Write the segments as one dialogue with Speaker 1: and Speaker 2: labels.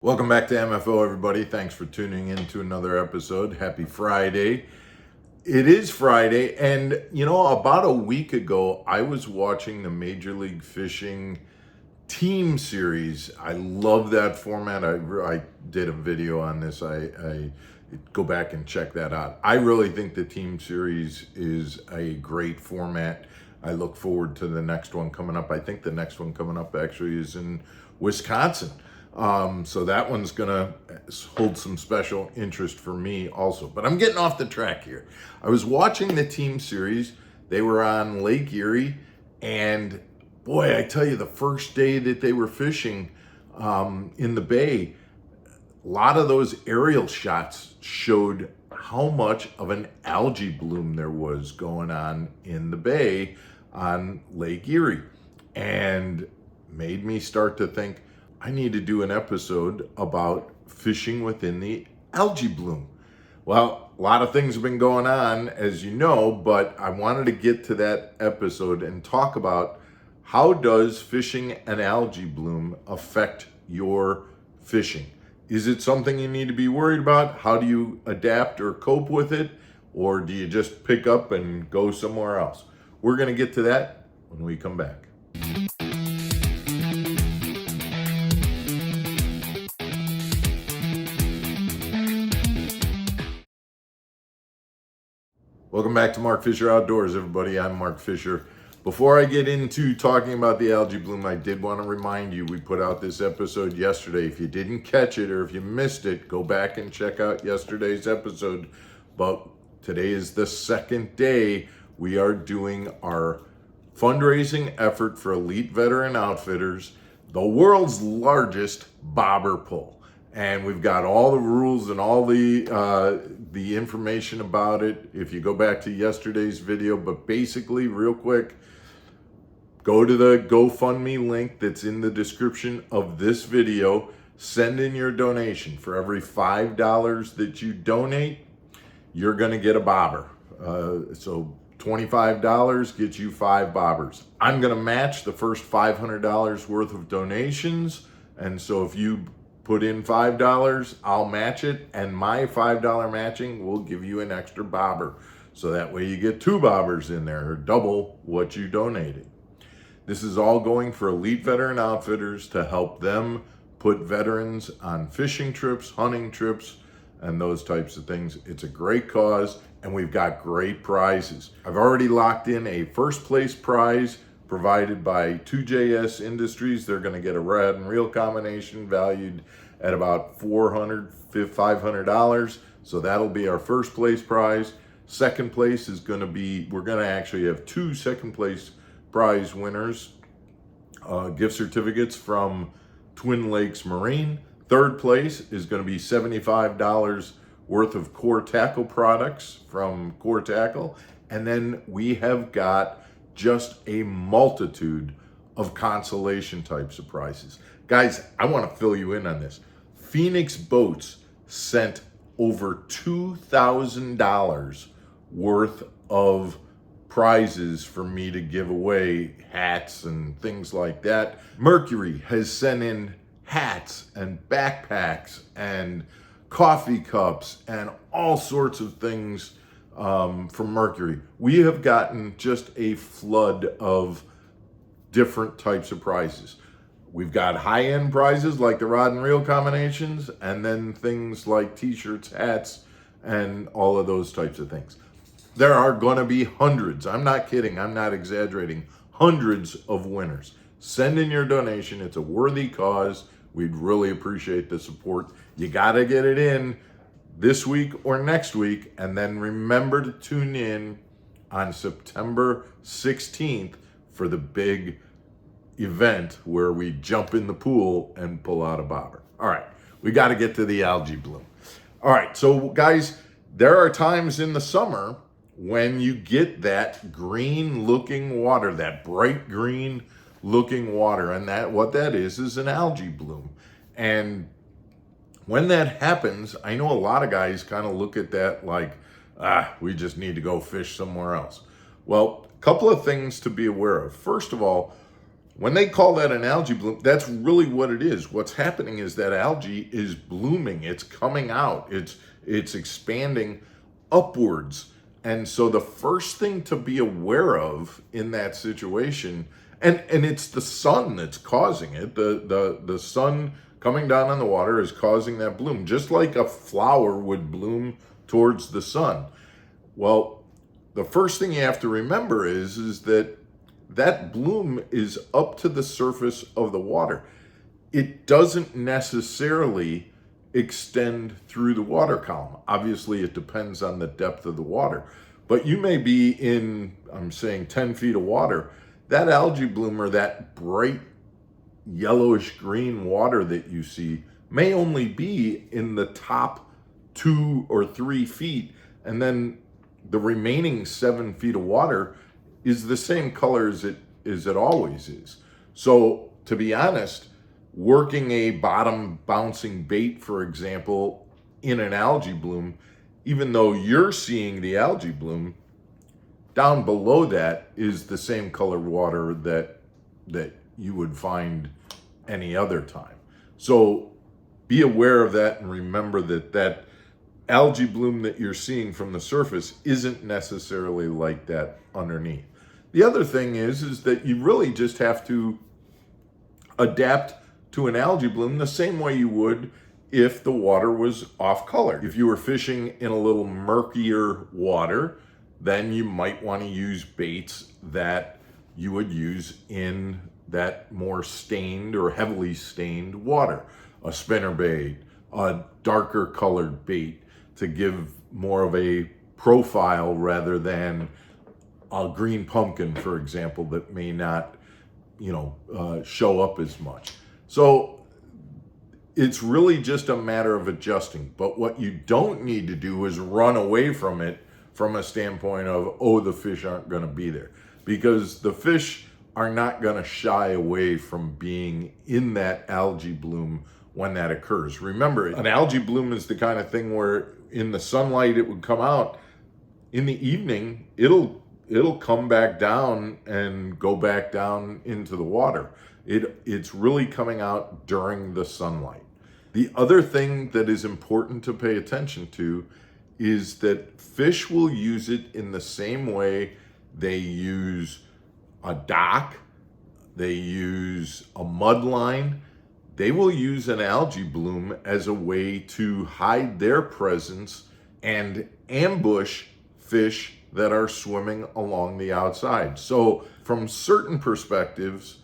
Speaker 1: Welcome back to MFO, everybody. Thanks for tuning in to another episode. Happy Friday. It is Friday, and about a week ago, I was watching the Major League Fishing Team Series. I love that format. I did a video on this. I go back and check that out. I really think the Team Series is a great format. I look forward to the next one coming up. I think the next one coming up actually is in Wisconsin. So that one's gonna hold some special interest for me also. But I'm getting off the track here. I was watching the Team Series. They were on Lake Erie, and boy, I tell you, the first day that they were fishing in the bay, a lot of those aerial shots showed how much of an algae bloom there was going on in the bay on Lake Erie, and made me start to think, I need to do an episode about fishing within the algae bloom. Well, a lot of things have been going on, as you know, but I wanted to get to that episode and talk about how does fishing an algae bloom affect your fishing? Is it something you need to be worried about? How do you adapt or cope with it? Or do you just pick up and go somewhere else? We're going to get to that when we come back. Welcome back to Mark Fisher Outdoors, everybody. I'm Mark Fisher. Before I get into talking about the algae bloom, I did want to remind you, we put out this episode yesterday. If you didn't catch it or if you missed it, go back and check out yesterday's episode. But today is the second day we are doing our fundraising effort for Elite Veteran Outfitters, the world's largest bobber pull. And we've got all the rules and all the information about it if you go back to yesterday's video. But basically, real quick, go to the GoFundMe link that's in the description of this video. Send in your donation. For every $5 that you donate, you're going to get a bobber. So $25 gets you 5 bobbers. I'm going to match the first $500 worth of donations. And so if you put in $5, I'll match it, and my $5 matching will give you an extra bobber. So that way you get 2 bobbers in there, or double what you donated. This is all going for Elite Veteran Outfitters to help them put veterans on fishing trips, hunting trips, and those types of things. It's a great cause, and we've got great prizes. I've already locked in a first place prize provided by 2JS Industries. They're going to get a rod and reel combination valued at about $400, $500. So that'll be our first place prize. Second place is going to be, we're going to actually have 2 second place prize winners, gift certificates from Twin Lakes Marine. Third place is going to be $75 worth of Core Tackle products from Core Tackle. And then we have got just a multitude of consolation type surprises. Guys, I want to fill you in on this. Phoenix Boats sent over $2,000 worth of prizes for me to give away, hats and things like that. Mercury has sent in hats and backpacks and coffee cups and all sorts of things from Mercury. We have gotten just a flood of different types of prizes. We've got high-end prizes like the rod and reel combinations, and then things like t-shirts, hats, and all of those types of things. There are going to be hundreds. I'm not kidding. I'm not exaggerating. Hundreds of winners. Send in your donation. It's a worthy cause. We'd really appreciate the support. You got to get it in this week or next week, and then remember to tune in on September 16th for the big event where we jump in the pool and pull out a bobber. All right, we got to get to the algae bloom. All right, so guys, there are times in the summer when you get that green looking water, that bright green looking water, and that what that is an algae bloom. And when that happens, I know a lot of guys kind of look at that like, we just need to go fish somewhere else. Well, a couple of things to be aware of. First of all, When they call that an algae bloom, that's really what it is. What's happening is that algae is blooming. It's coming out. It's expanding upwards. And so the first thing to be aware of in that situation, and it's the sun that's causing it. The sun coming down on the water is causing that bloom, just like a flower would bloom towards the sun. Well, the first thing you have to remember is that bloom is up to the surface of the water. It doesn't necessarily extend through the water column. Obviously, it depends on the depth of the water. But you may be in, I'm saying 10 feet of water. That algae bloom, or that bright yellowish green water that you see, may only be in the top 2 or 3 feet. And then the remaining 7 feet of water is the same color as it always is. So to be honest, working a bottom bouncing bait, for example, in an algae bloom, even though you're seeing the algae bloom, down below that is the same color water that you would find any other time. So be aware of that, and remember that algae bloom that you're seeing from the surface isn't necessarily like that underneath. The other thing is that you really just have to adapt to an algae bloom the same way you would if the water was off color. If you were fishing in a little murkier water, then you might want to use baits that you would use in that more stained or heavily stained water. A spinnerbait, a darker colored bait to give more of a profile rather than a green pumpkin, for example, that may not, show up as much. So it's really just a matter of adjusting. But what you don't need to do is run away from it from a standpoint of, oh, the fish aren't going to be there. Because the fish are not going to shy away from being in that algae bloom when that occurs. Remember, an algae bloom is the kind of thing where in the sunlight it would come out. In the evening, it'll come back down and go back down into the water. It's really coming out during the sunlight. The other thing that is important to pay attention to is that fish will use it in the same way they use a dock, they use a mud line. They will use an algae bloom as a way to hide their presence and ambush fish that are swimming along the outside. So from certain perspectives,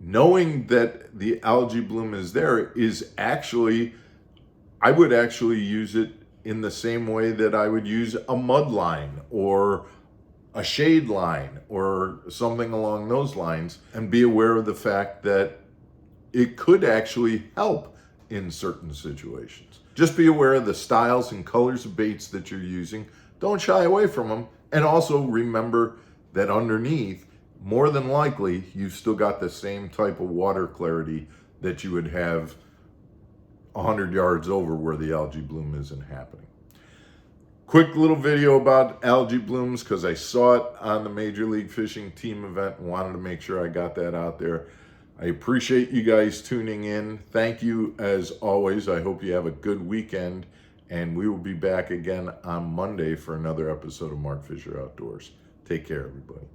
Speaker 1: knowing that the algae bloom is there is actually, I would actually use it in the same way that I would use a mud line or a shade line or something along those lines, and be aware of the fact that it could actually help in certain situations. Just be aware of the styles and colors of baits that you're using. Don't shy away from them. And also remember that underneath, more than likely, you've still got the same type of water clarity that you would have 100 yards over where the algae bloom isn't happening. Quick little video about algae blooms because I saw it on the Major League Fishing Team event and wanted to make sure I got that out there. I appreciate you guys tuning in. Thank you as always. I hope you have a good weekend, and we will be back again on Monday for another episode of Mark Fisher Outdoors. Take care, everybody.